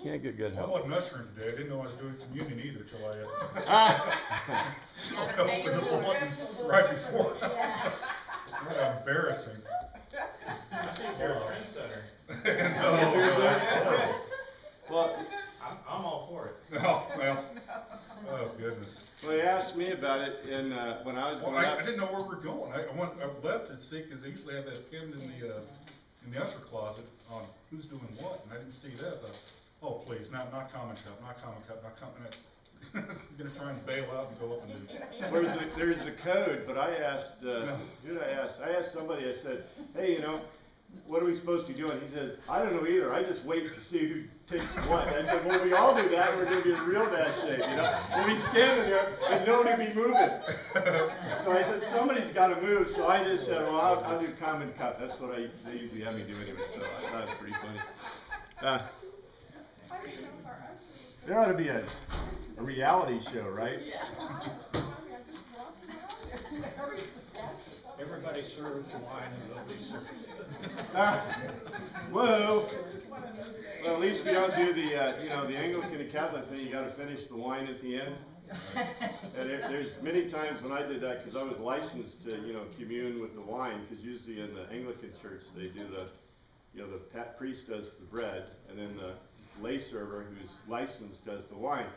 can't get good I help. wasn't ushering today. I didn't know I was doing communion either till I so I opened the bulletin right before. What embarrassing. You're a trendsetter. No, that's horrible. Well, I'm all for it. No, well, oh goodness. well, he asked me about it, and when I was Well, going I up, didn't know where we're going. I left to see, because they usually have that pinned in the usher closet on who's doing what, and I didn't see that. I thought, oh please, not Common Cup, not Common Cup, not Common. I'm gonna try and bail out and go up and do. there's the code, but I asked, who did I ask? I asked somebody, I said, hey, you know, what are we supposed to be doing? He said, I don't know either. I just wait to see who takes what. I said, well, we all do that. We're going to be in real bad shape, you know? We'll be standing there and nobody be moving. So I said, somebody's got to move. So I just said, well, I'll do Common Cup. That's what they usually have me do anyway. So I thought it was pretty funny. There ought to be a reality show, right? Everybody serves wine and nobody serves. Whoa. Well, at least we don't do the, you know, the Anglican and Catholic thing. You got to finish the wine at the end. And there's many times when I did that because I was licensed to, you know, commune with the wine. Because usually in the Anglican church they do the, you know, the priest does the bread, and then the lay server who's licensed does the wine.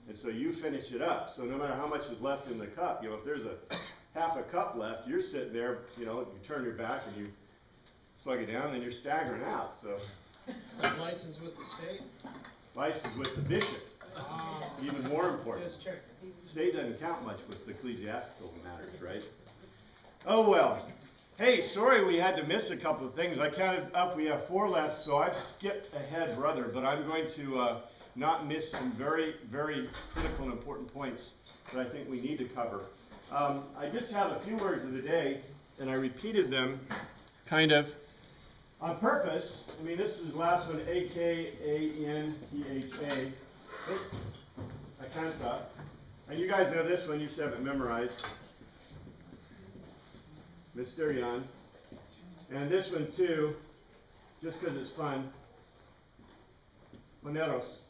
And so you finish it up. So no matter how much is left in the cup, you know, if there's a half a cup left, you're sitting there, you know, you turn your back and you slug it down, and you're staggering out. So License with the state? license with the bishop, even more important. Just check. State doesn't count much with ecclesiastical matters, right? Oh well. Hey, sorry we had to miss a couple of things. I counted up, we have 4 left, so I've skipped ahead, brother, but I'm going to not miss some very, very critical and important points that I think we need to cover. I just have a few words of the day, and I repeated them kind of on purpose. I mean, this is the last one, A-K-A-N-T-H-A. Akantha. And you guys know this one, you should have it memorized. Mysterion. And this one too, just because it's fun. Poneros.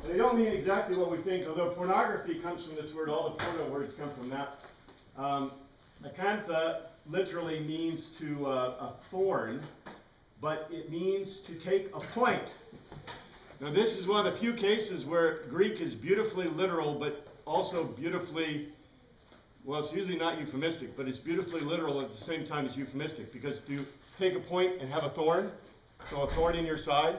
And they don't mean exactly what we think, although pornography comes from this word, all the porno words come from that. Akantha literally means to a thorn, but it means to take a point. Now this is one of the few cases where Greek is beautifully literal, but also beautifully, well, it's usually not euphemistic, but it's beautifully literal at the same time as euphemistic, because to take a point and have a thorn, so a thorn in your side.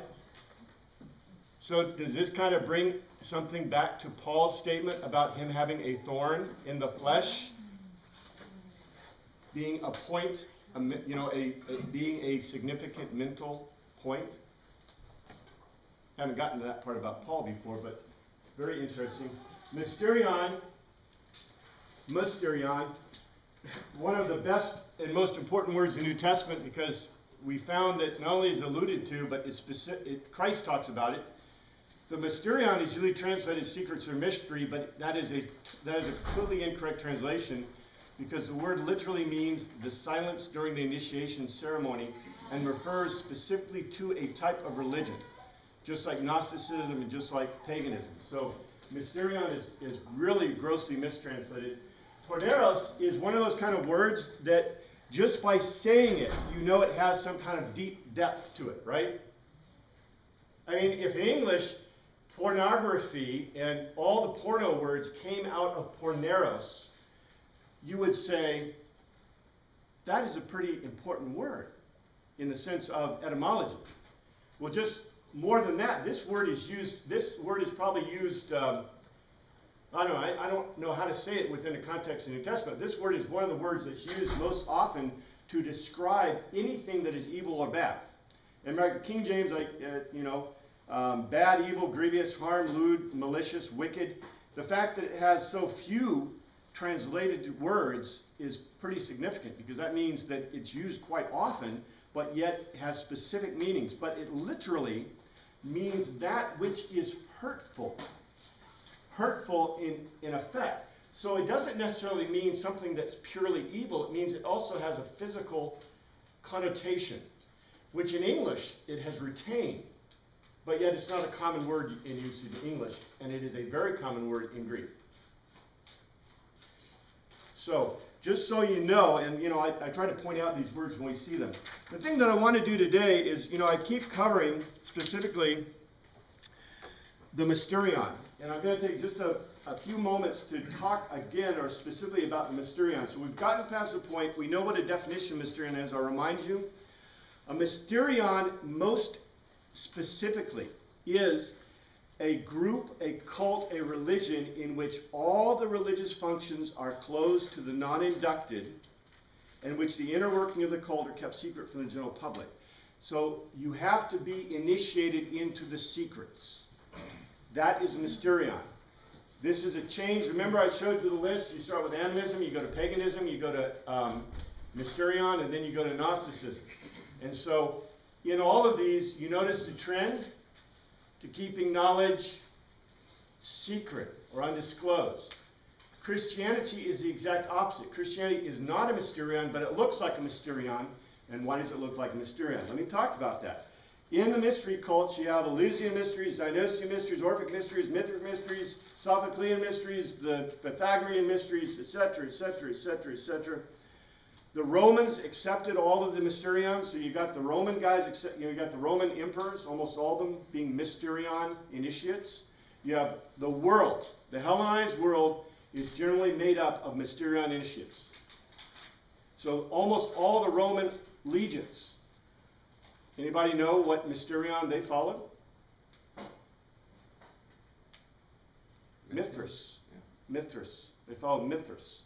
So does this kind of bring something back to Paul's statement about him having a thorn in the flesh? Being a point, you know, being a significant mental point? Haven't gotten to that part about Paul before, but very interesting. Mysterion, one of the best and most important words in the New Testament, because we found that not only is alluded to, but it's specific, Christ talks about it. The mysterion is usually translated secrets or mystery, but that is a completely incorrect translation, because the word literally means the silence during the initiation ceremony and refers specifically to a type of religion, just like Gnosticism and just like paganism. So mysterion is really grossly mistranslated. Porneros is one of those kind of words that just by saying it, you know it has some kind of deep depth to it, right? I mean, if in English, pornography and all the porno words came out of porneros, you would say, that is a pretty important word in the sense of etymology. Well, just more than that, this word is probably used, I don't know how to say it within the context of the New Testament. This word is one of the words that's used most often to describe anything that is evil or bad. In King James, bad, evil, grievous, harm, lewd, malicious, wicked. The fact that it has so few translated words is pretty significant, because that means that it's used quite often, but yet has specific meanings. But it literally means that which is hurtful. Hurtful in effect. So it doesn't necessarily mean something that's purely evil. It means it also has a physical connotation, which in English it has retained. but yet it's not a common word in usage in English, and it is a very common word in Greek. So, just so you know, and I try to point out these words when we see them. The thing that I want to do today is, I keep covering specifically the mysterion. And I'm going to take just a few moments to talk again or specifically about the mysterion. So we've gotten past the point, we know what a definition of mysterion is. I'll remind you. A mysterion, most specifically, is a group, a cult, a religion in which all the religious functions are closed to the non-inducted, and which the inner working of the cult are kept secret from the general public. So you have to be initiated into the secrets. That is a mysterion. This is a change. Remember I showed you the list. You start with animism, you go to paganism, you go to mysterion, and then you go to Gnosticism. And so in all of these, you notice the trend to keeping knowledge secret or undisclosed. Christianity is the exact opposite. Christianity is not a mysterion, but it looks like a mysterion. And why does it look like a mysterion? Let me talk about that. In the mystery cults, you have Eleusinian mysteries, Dionysian mysteries, Orphic mysteries, Mithric mysteries, Sophoclean mysteries, the Pythagorean mysteries, etc., etc., etc., etc. The Romans accepted all of the mysterions, so you got the Roman guys, you got the Roman emperors, almost all of them being mysterion initiates. You have the world, the Hellenized world is generally made up of mysterion initiates. So almost all the Roman legions. Anybody know what mysterion they followed? Mithras. Mithras. They followed Mithras.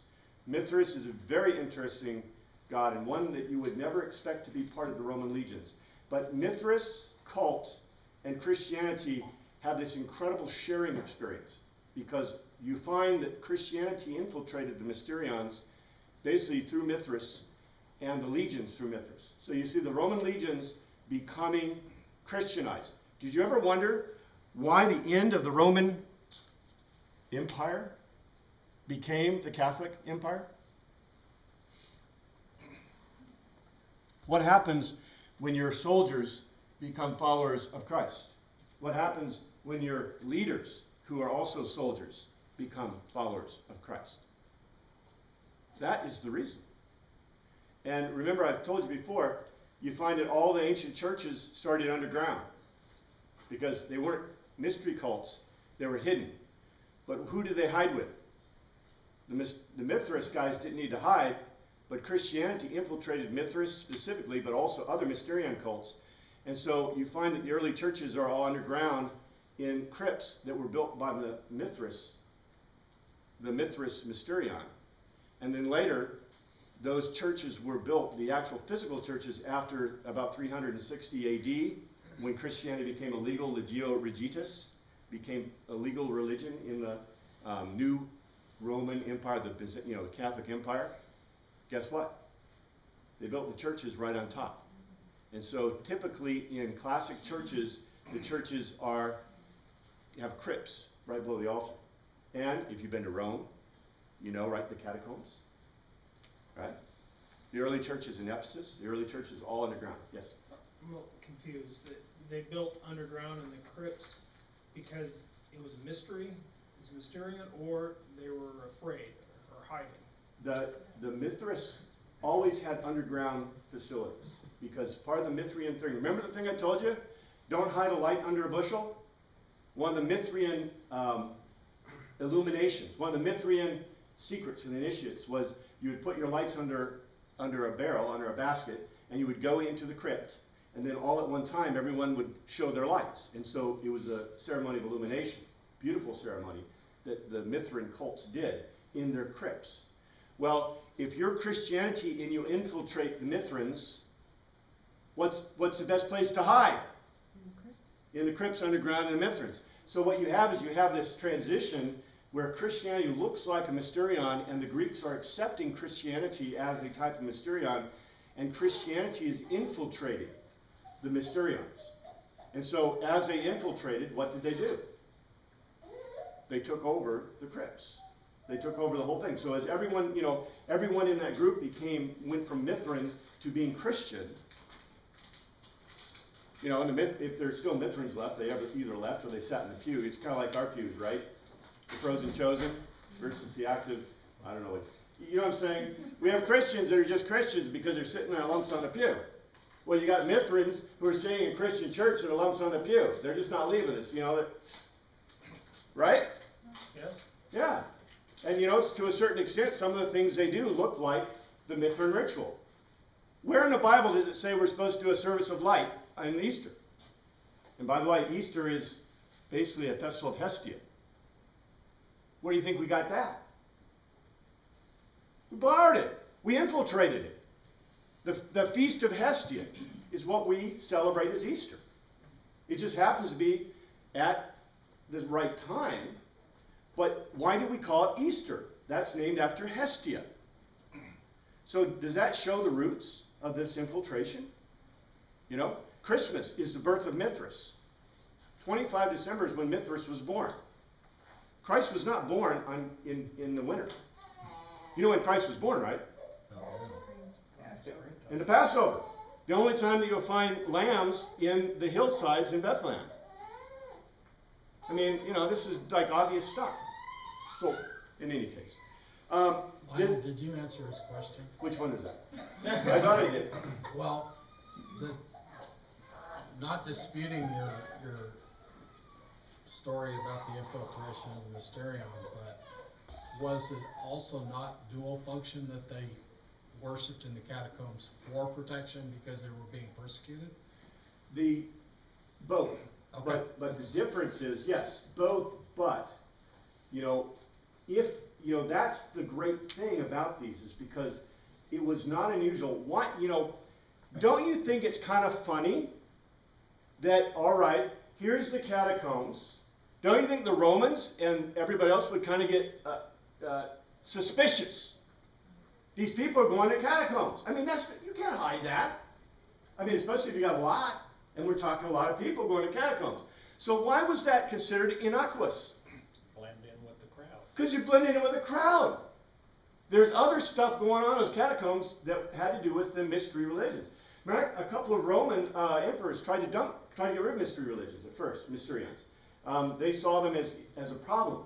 Mithras is a very interesting god and one that you would never expect to be part of the Roman legions. But Mithras, cult, and Christianity have this incredible sharing experience because you find that Christianity infiltrated the mysterions basically through Mithras and the legions through Mithras. So you see the Roman legions becoming Christianized. Did you ever wonder why the end of the Roman Empire became the Catholic Empire? What happens when your soldiers become followers of Christ? What happens when your leaders, who are also soldiers, become followers of Christ? That is the reason. And remember, I've told you before, you find that all the ancient churches started underground because they weren't mystery cults, they were hidden. But who did they hide with? The Mithras guys didn't need to hide, but Christianity infiltrated Mithras specifically, but also other Mysterion cults. And so you find that the early churches are all underground in crypts that were built by the Mithras Mysterion. And then later, those churches were built, the actual physical churches, after about 360 AD, when Christianity became illegal. Legio Regitis became a legal religion in the new Roman Empire, the Catholic Empire. Guess what? They built the churches right on top. And so typically in classic churches, the churches have crypts right below the altar. And if you've been to Rome, you know, right, the catacombs. Right? The early churches in Ephesus, the early churches all underground. Yes? I'm a little confused. They built underground in the crypts because it was a mystery, it was a mysterion, or they were afraid or hiding? The Mithras always had underground facilities because part of the Mithrian thing, remember the thing I told you? Don't hide a light under a bushel? One of the Mithrian illuminations, one of the Mithrian secrets and initiates was you would put your lights under a barrel, under a basket, and you would go into the crypt. And then all at one time, everyone would show their lights. And so it was a ceremony of illumination, beautiful ceremony, that the Mithrin cults did in their crypts. Well, if you're Christianity and you infiltrate the Mithrins, what's the best place to hide? In the crypts underground in the Mithrins. So what you have is you have this transition where Christianity looks like a mysterion, and the Greeks are accepting Christianity as a type of mysterion, and Christianity is infiltrating the mysterions. And so as they infiltrated, what did they do? They took over the crypts. They took over the whole thing. So as everyone, everyone in that group went from Mithrin to being Christian, You know, and if there's still Mithrans left, they either left or they sat in the pew. It's kind of like our pews, right? The frozen chosen versus the active, I don't know what. You know what I'm saying? We have Christians that are just Christians because they're sitting there lumps on a pew. Well, you got Mithrans who are sitting in Christian church that are lumps on the pew. They're just not leaving us, you know. Right? Yeah. Yeah. And you know, it's to a certain extent, some of the things they do look like the Mithran ritual. Where in the Bible does it say we're supposed to do a service of light on Easter? And by the way, Easter is basically a festival of Hestia. Where do you think we got that? We borrowed it. We infiltrated it. The Feast of Hestia is what we celebrate as Easter. It just happens to be at the right time. But why do we call it Easter? That's named after Hestia. So does that show the roots of this infiltration? You know, Christmas is the birth of Mithras. 25 December is when Mithras was born. Christ was not born in the winter. You know when Christ was born, right? In the Passover. The only time that you'll find lambs in the hillsides in Bethlehem. I mean, you know, this is like obvious stuff. So, in any case. Lionel, did you answer his question? Which one is that? I thought I did. Well, not disputing your story about the infiltration of the Mysterion, but was it also not dual function that they worshipped in the catacombs for protection because they were being persecuted? Both. Okay. But the difference is, yes, both, but, you know, that's the great thing about these is because it was not unusual. Don't you think it's kind of funny that, all right, here's the catacombs. Don't you think the Romans and everybody else would kind of get suspicious? These people are going to catacombs. I mean, you can't hide that. I mean, especially if you got a lot, and we're talking a lot of people going to catacombs. So why was that considered innocuous? Blend in with the crowd. Because you're blending in with the crowd. There's other stuff going on in those catacombs that had to do with the mystery religions. Remember, a couple of Roman emperors tried to get rid of mystery religions at first, Mysterians. They saw them as a problem.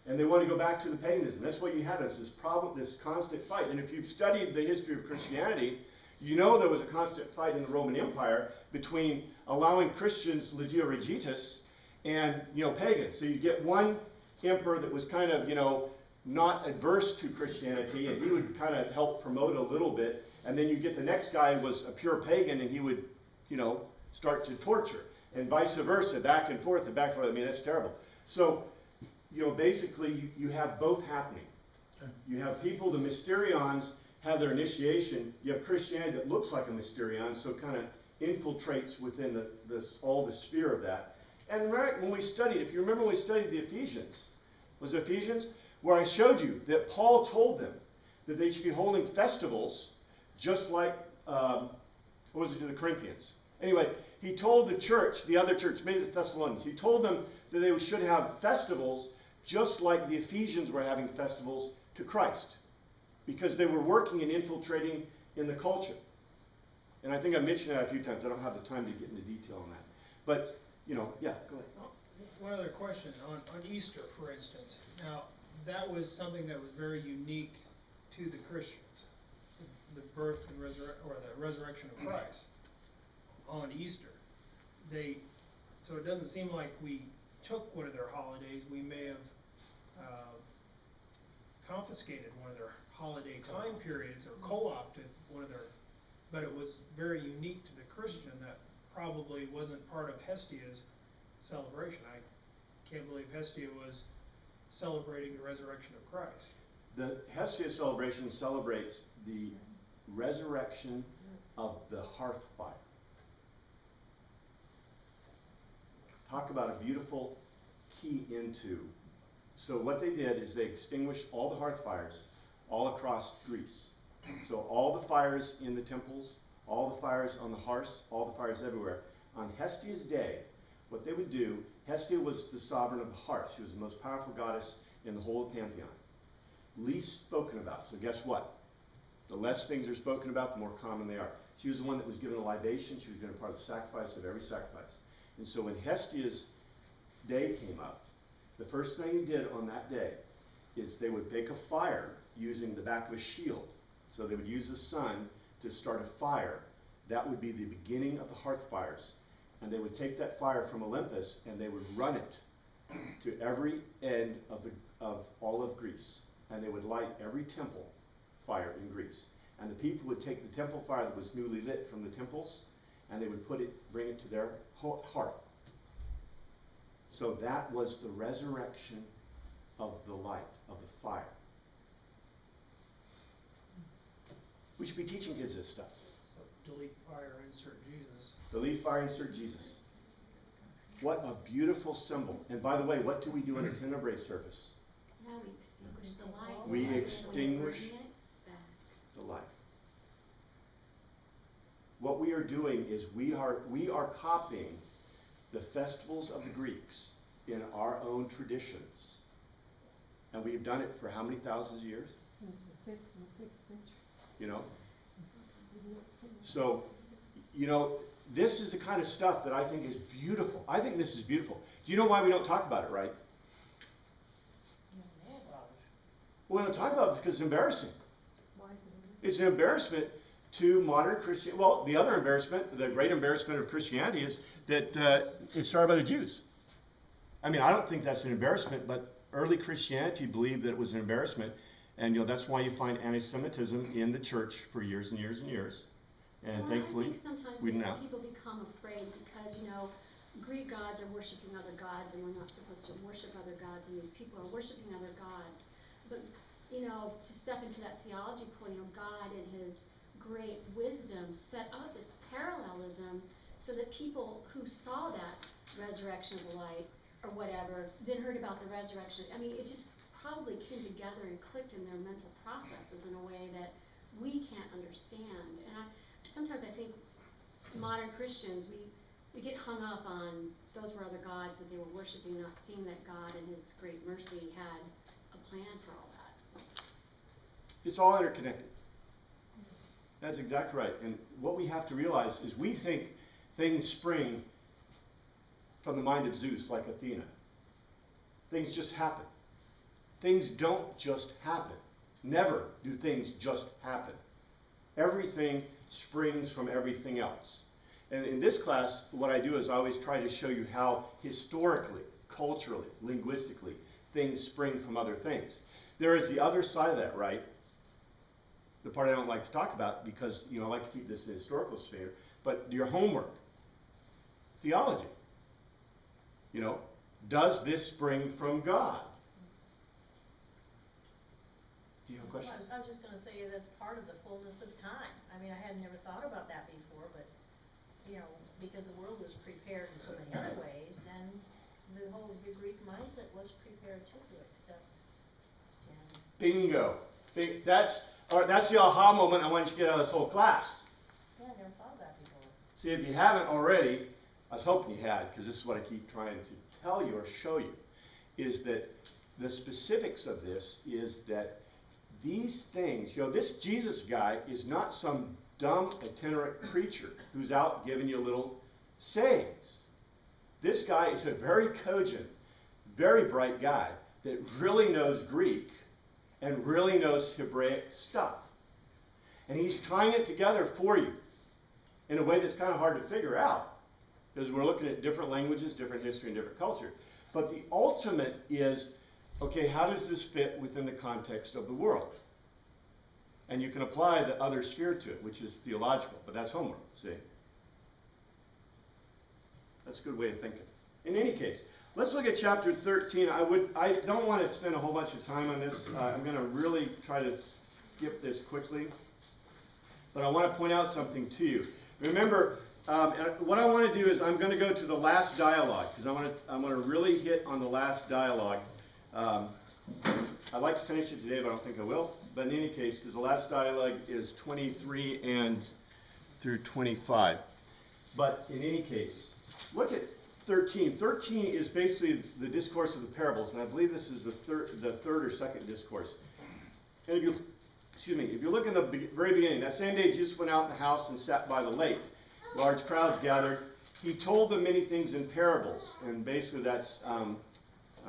And they want to go back to the paganism. That's what you had as this problem, this constant fight. And if you've studied the history of Christianity, you know there was a constant fight in the Roman Empire between allowing Christians, Legio Regitis, and, pagans. So you get one emperor that was kind of, not adverse to Christianity, and he would kind of help promote a little bit. And then you get the next guy who was a pure pagan, and he would, start to torture. And vice versa, back and forth and back and forth. I mean, that's terrible. So, basically you have both happening. You have people, the Mysterions have their initiation. You have Christianity that looks like a Mysterion, so kind of infiltrates within all the sphere of that. And right when we studied, if you remember when we studied the Ephesians, was it Ephesians? Where I showed you that Paul told them that they should be holding festivals just like, what was it to the Corinthians? Anyway, he told the church, the other church, maybe it's Thessalonians, he told them that they should have festivals just like the Ephesians were having festivals to Christ, because they were working and infiltrating in the culture. And I think I mentioned that a few times. I don't have the time to get into detail on that. But, yeah, go ahead. One other question on Easter, for instance. Now, that was something that was very unique to the Christians, the birth and the resurrection of Christ on Easter. So it doesn't seem like we took one of their holidays. We may have confiscated one of their holiday time periods or co-opted one of their, but it was very unique to the Christian that probably wasn't part of Hestia's celebration. I can't believe Hestia was celebrating the resurrection of Christ. The Hestia celebration celebrates the resurrection of the hearth fire. Talk about a beautiful key into. So what they did is they extinguished all the hearth fires all across Greece. So all the fires in the temples, all the fires on the hearths, all the fires everywhere. On Hestia's day, what they would do, Hestia was the sovereign of the hearth. She was the most powerful goddess in the whole of Pantheon. Least spoken about. So guess what? The less things are spoken about, the more common they are. She was the one that was given a libation. She was given a part of the sacrifice of every sacrifice. And so when Hestia's day came up, the first thing he did on that day is they would bake a fire using the back of a shield. So they would use the sun to start a fire. That would be the beginning of the hearth fires. And they would take that fire from Olympus and they would run it to every end of all of Greece. And they would light every temple fire in Greece. And the people would take the temple fire that was newly lit from the temples and they would bring it to their hearth. So that was the resurrection of the light, of the fire. We should be teaching kids this stuff. So delete fire, insert Jesus. Delete fire, insert Jesus. What a beautiful symbol. And by the way, what do we do in a tenebrae service? Now we extinguish the light. We and extinguish bring it back. the light. What we are doing is we are copying the festivals of the Greeks in our own traditions. And we've done it for how many thousands of years? Since the 5th and 6th century. You know? So, you know, this is the kind of stuff that I think is beautiful. I think this is beautiful. Do you know why we don't talk about it, right? Well, we don't talk about it because it's embarrassing. Why is it? It's an embarrassment to modern Christian. Well, the other embarrassment, the great embarrassment of Christianity is that it started by the Jews. I mean, I don't think that's an embarrassment, but early Christianity believed that it was an embarrassment. And, you know, that's why you find anti-Semitism in the church for years and years and years. And Well, thankfully, I think sometimes we didn't have. people become afraid because, you know, Greek gods are worshiping other gods and we're not supposed to worship other gods and these people are worshiping other gods. But, you know, to step into that theology point, you know, God in his great wisdom set up this parallelism so that people who saw that resurrection of the light or whatever, then heard about the resurrection. I mean, it just probably came together and clicked in their mental processes in a way that we can't understand. And sometimes I think modern Christians, we get hung up on those were other gods that they were worshiping, not seeing that God in his great mercy had a plan for all that. It's all interconnected. That's exactly right. And what we have to realize is we think things spring from the mind of Zeus, like Athena. Things just happen. Things don't just happen. Never do things just happen. Everything springs from everything else. And in this class, what I do is I always try to show you how historically, culturally, linguistically, things spring from other things. There is the other side of that, right? The part I don't like to talk about because, you know, I like to keep this in the historical sphere, but your homework, theology. You know, does this spring from God? Do you have a question? Well, I was just gonna say that's part of the fullness of time. I mean, I had never thought about that before, but, you know, because the world was prepared in so many other ways, and the whole Greek mindset was prepared too to accept Christianity. Bingo. That's the aha moment I want you to get out of this whole class. Yeah, I never thought of that before. See, if you haven't already, I was hoping you had, because this is what I keep trying to tell you or show you, is that the specifics of this is that these things, you know, this Jesus guy is not some dumb itinerant preacher who's out giving you little sayings. This guy is a very cogent, very bright guy that really knows Greek and really knows Hebraic stuff. And he's tying it together for you in a way that's kind of hard to figure out because we're looking at different languages, different history, and different culture. But the ultimate is, okay, how does this fit within the context of the world? And you can apply the other sphere to it, which is theological, but that's homework, see? That's a good way of thinking. In any case, let's look at chapter 13. I don't want to spend a whole bunch of time on this. I'm going to really try to skip this quickly. But I want to point out something to you. Remember, what I want to do is I'm going to go to the last dialogue, because I want to really hit on the last dialogue. I'd like to finish it today, but I don't think I will. But in any case, because the last dialogue is 23 and through 25. But in any case, look at 13. 13 is basically the discourse of the parables, and I believe this is the third or second discourse. And if you excuse me, if you look in the very beginning, that same day Jesus went out in the house and sat by the lake. Large crowds gathered. He told them many things in parables. And basically that's, I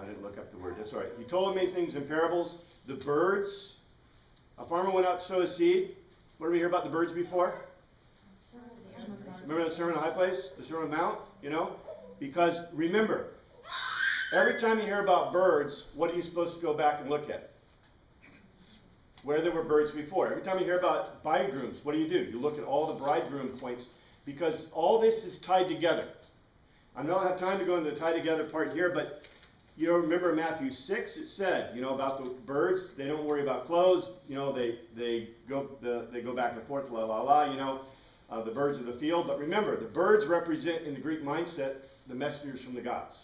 didn't look up the word, that's all right. He told them many things in parables. The birds, a farmer went out to sow his seed. What did we hear about the birds before? Remember the Sermon on the High Place? The Sermon on the Mount? You know? Because remember, every time you hear about birds, what are you supposed to go back and look at? Where there were birds before. Every time you hear about bridegrooms, what do? You look at all the bridegroom points, because all this is tied together. I don't have time to go into the tie together part here, but you know, remember in Matthew 6, it said, you know, about the birds, they don't worry about clothes, you know, they go back and forth, la la la, you know, the birds of the field. But remember, the birds represent, in the Greek mindset, the messengers from the gods.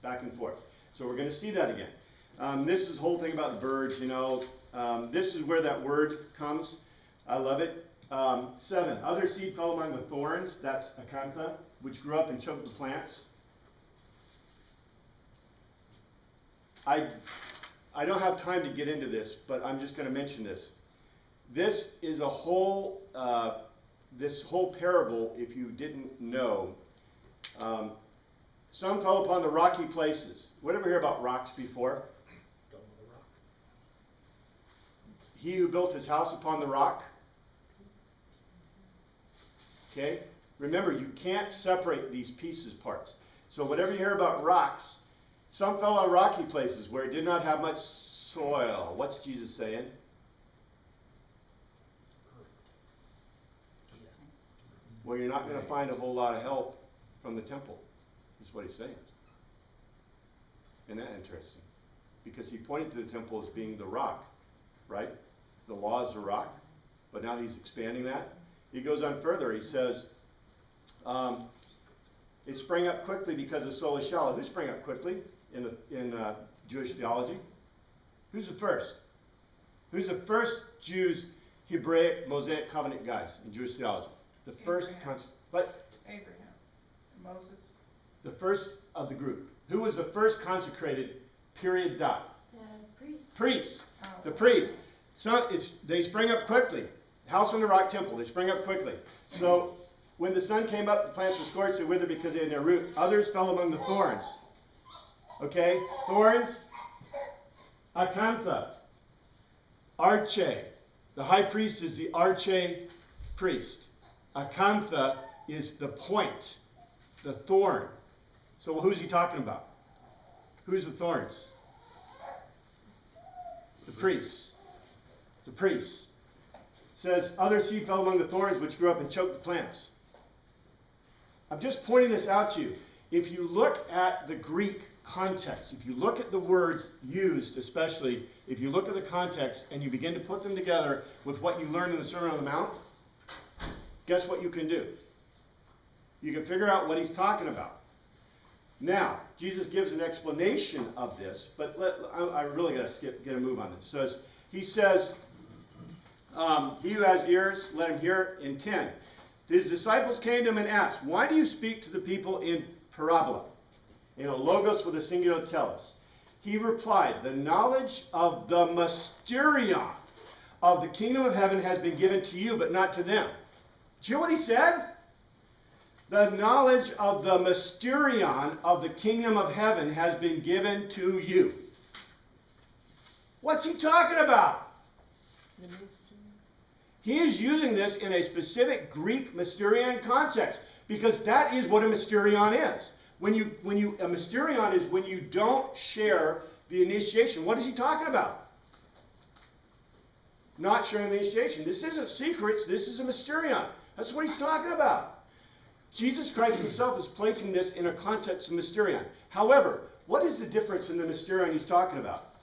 Back and forth. So we're going to see that again. This is the whole thing about the birds, you know. This is where that word comes. I love it. 7. Other seed fell among the thorns. That's acantha, which grew up and choked the plants. I don't have time to get into this, but I'm just going to mention this. This is a whole, this whole parable, if you didn't know. Some fell upon the rocky places. What ever hear about rocks before? He who built his house upon the rock. Okay? Remember, you can't separate these pieces parts. So whatever you hear about rocks, some fell on rocky places where it did not have much soil. What's Jesus saying? Well, you're not going to find a whole lot of help from the temple, is what he's saying. Isn't that interesting? Because he pointed to the temple as being the rock, right? The law is the rock, but now he's expanding that. He goes on further. He says, it sprang up quickly because the soil is shallow. Who sprang up quickly in Jewish theology? Who's the first? Who's the first Jews, Hebraic, Mosaic covenant guys in Jewish theology? The first, what? Abraham, Moses. The first of the group. Who was the first consecrated, period, dot? The priest. Priests. Oh. The priests. So they sprang up quickly. House on the rock temple, they sprang up quickly. So when the sun came up, the plants were scorched, they withered because they had no root. Others fell among the thorns. Okay? Thorns. Acantha. Arche. The high priest is the arche priest. Acantha is the point, the thorn. So who's he talking about? Who's the thorns? The priests. The priests. Says, other seed fell among the thorns which grew up and choked the plants. I'm just pointing this out to you. If you look at the Greek context, if you look at the words used, especially, if you look at the context and you begin to put them together with what you learned in the Sermon on the Mount, guess what you can do? You can figure out what he's talking about. Now, Jesus gives an explanation of this, but I really got to get a move on this. He says, he who has ears, let him hear. In 10, his disciples came to him and asked, why do you speak to the people in parabola? In a logos with a singular telos. He replied, the knowledge of the mysterion of the kingdom of heaven has been given to you, but not to them. Do you know what he said? The knowledge of the mysterion of the kingdom of heaven has been given to you. What's he talking about? The mystery. He is using this in a specific Greek mysterion context, because that is what a mysterion is. A mysterion is when you don't share the initiation. What is he talking about? Not sharing the initiation. This isn't secrets. This is a mysterion. That's what he's talking about. Jesus Christ himself is placing this in a context of mysterion. However, what is the difference in the mysterion he's talking about?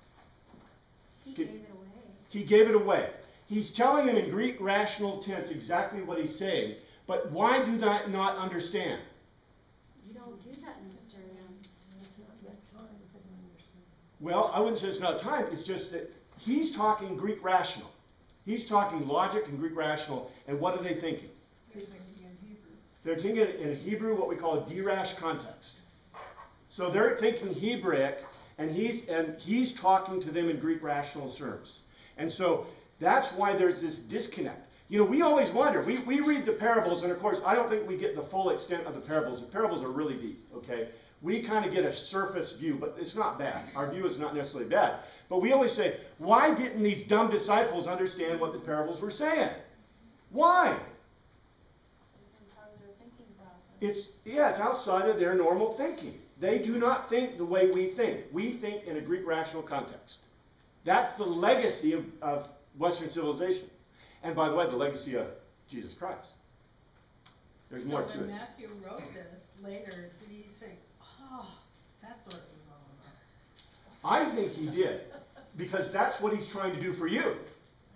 He gave it away. He gave it away. He's telling them in Greek rational tense exactly what he's saying, but why do they not understand? You don't do that in Mysterion. Well, I wouldn't say it's not time. It's just that he's talking Greek rational. He's talking logic and Greek rational, and what are they thinking? They're thinking in Hebrew. They're thinking in Hebrew, what we call a derash context. So they're thinking Hebraic, and he's talking to them in Greek rational terms. And so That's why there's this disconnect. You know, we always wonder, we read the parables, and of course, I don't think we get the full extent of the parables. The parables are really deep, okay? We kind of get a surface view, but it's not bad. Our view is not necessarily bad. But we always say, why didn't these dumb disciples understand what the parables were saying? Why? It's outside of their normal thinking. They do not think the way we think. We think in a Greek rational context. That's the legacy of Western civilization. And by the way, the legacy of Jesus Christ. There's more to So when it. Matthew wrote this later, did he say, oh, that's what it was all about? I think he did. Because that's what he's trying to do for you.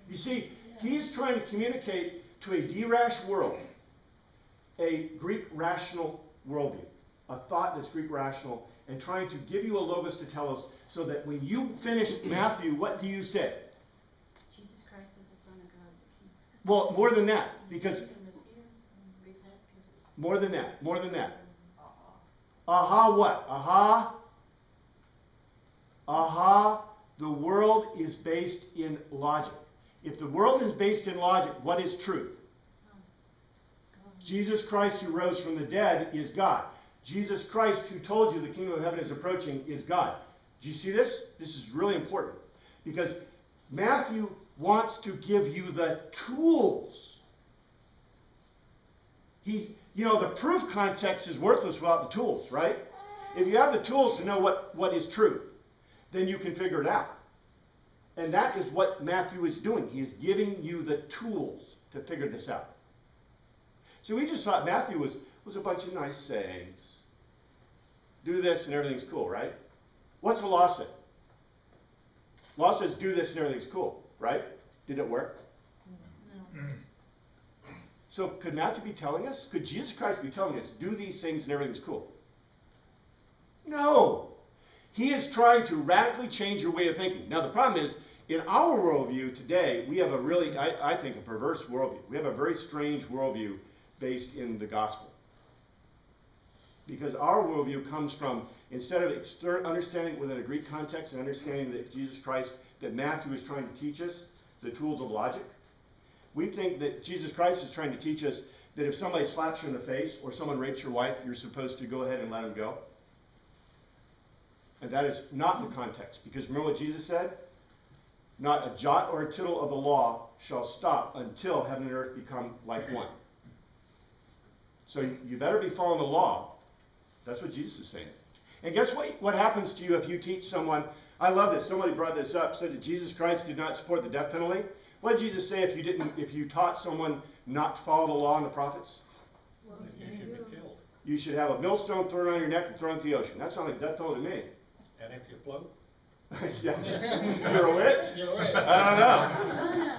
You see, he's trying to communicate to a D-rash world a Greek rational worldview. A thought that's Greek rational, and trying to give you a logos to tell us, so that when you finish Matthew, what do you say? Jesus Christ is the Son of God, the King. Well, more than that, because more than that. Aha, what? Aha, the world is based in logic. If the world is based in logic, what is truth? Jesus Christ who rose from the dead is God. Jesus Christ who told you the kingdom of heaven is approaching is God. Do you see this? This is really important. Because Matthew wants to give you the tools. The proof context is worthless without the tools, right? If you have the tools to know what is truth, then you can figure it out. And that is what Matthew is doing. He is giving you the tools to figure this out. So we just thought Matthew was a bunch of nice sayings. Do this and everything's cool, right? What's the law say? Law says do this and everything's cool, right? Did it work? No. So could Matthew be telling us? Could Jesus Christ be telling us, do these things and everything's cool? No. He is trying to radically change your way of thinking. Now the problem is, in our worldview today, we have a really, I think, a perverse worldview. We have a very strange worldview based in the gospel. Because our worldview comes from, instead of understanding within a Greek context and understanding that Jesus Christ, that Matthew is trying to teach us the tools of logic, we think that Jesus Christ is trying to teach us that if somebody slaps you in the face or someone rapes your wife, you're supposed to go ahead and let them go. And that is not the context. Because remember what Jesus said? Not a jot or a tittle of the law shall stop until heaven and earth become like one. So you better be following the law. That's what Jesus is saying. And guess what happens to you if you teach someone? I love this. Somebody brought this up, said that Jesus Christ did not support the death penalty. What did Jesus say if you taught someone not to follow the law and the prophets? You should be killed. You should have a millstone thrown around your neck and thrown into the ocean. That sounds like death penalty to me. And if you float? Yeah. You're a witch? You're a witch. I don't know.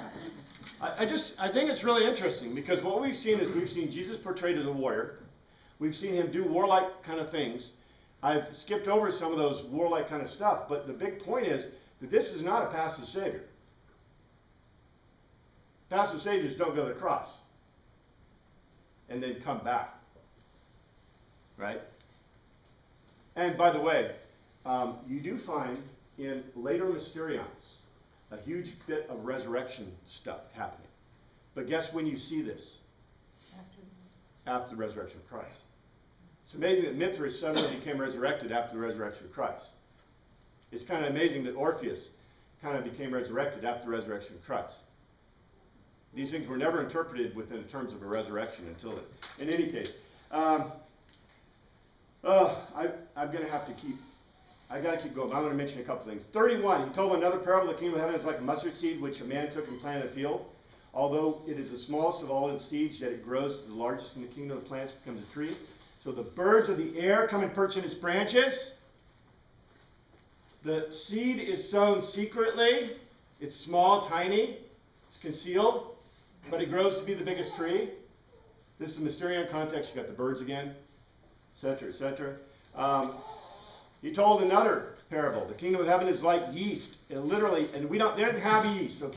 I think it's really interesting because what we've seen is we've seen Jesus portrayed as a warrior. We've seen him do warlike kind of things. I've skipped over some of those warlike kind of stuff, but the big point is that this is not a passive Savior. Passive Saviors don't go to the cross and then come back. Right? And by the way, you do find in later Mysterions a huge bit of resurrection stuff happening. But guess when you see this? After the resurrection of Christ. It's amazing that Mithras suddenly became resurrected after the resurrection of Christ. It's kind of amazing that Orpheus kind of became resurrected after the resurrection of Christ. These things were never interpreted within the terms of a resurrection until it. In any case, I'm going to have to keep. I got to keep going, but I'm going to mention a couple things. 31, he told him another parable. The kingdom of heaven is like a mustard seed which a man took and planted in a field. Although it is the smallest of all its seeds, yet it grows to the largest in the kingdom of plants, becomes a tree. So the birds of the air come and perch in its branches. The seed is sown secretly. It's small, tiny. It's concealed. But it grows to be the biggest tree. This is the Mysterion context. You got the birds again, etc., etc. He told another parable. The kingdom of heaven is like yeast. It literally, and they didn't have yeast, okay?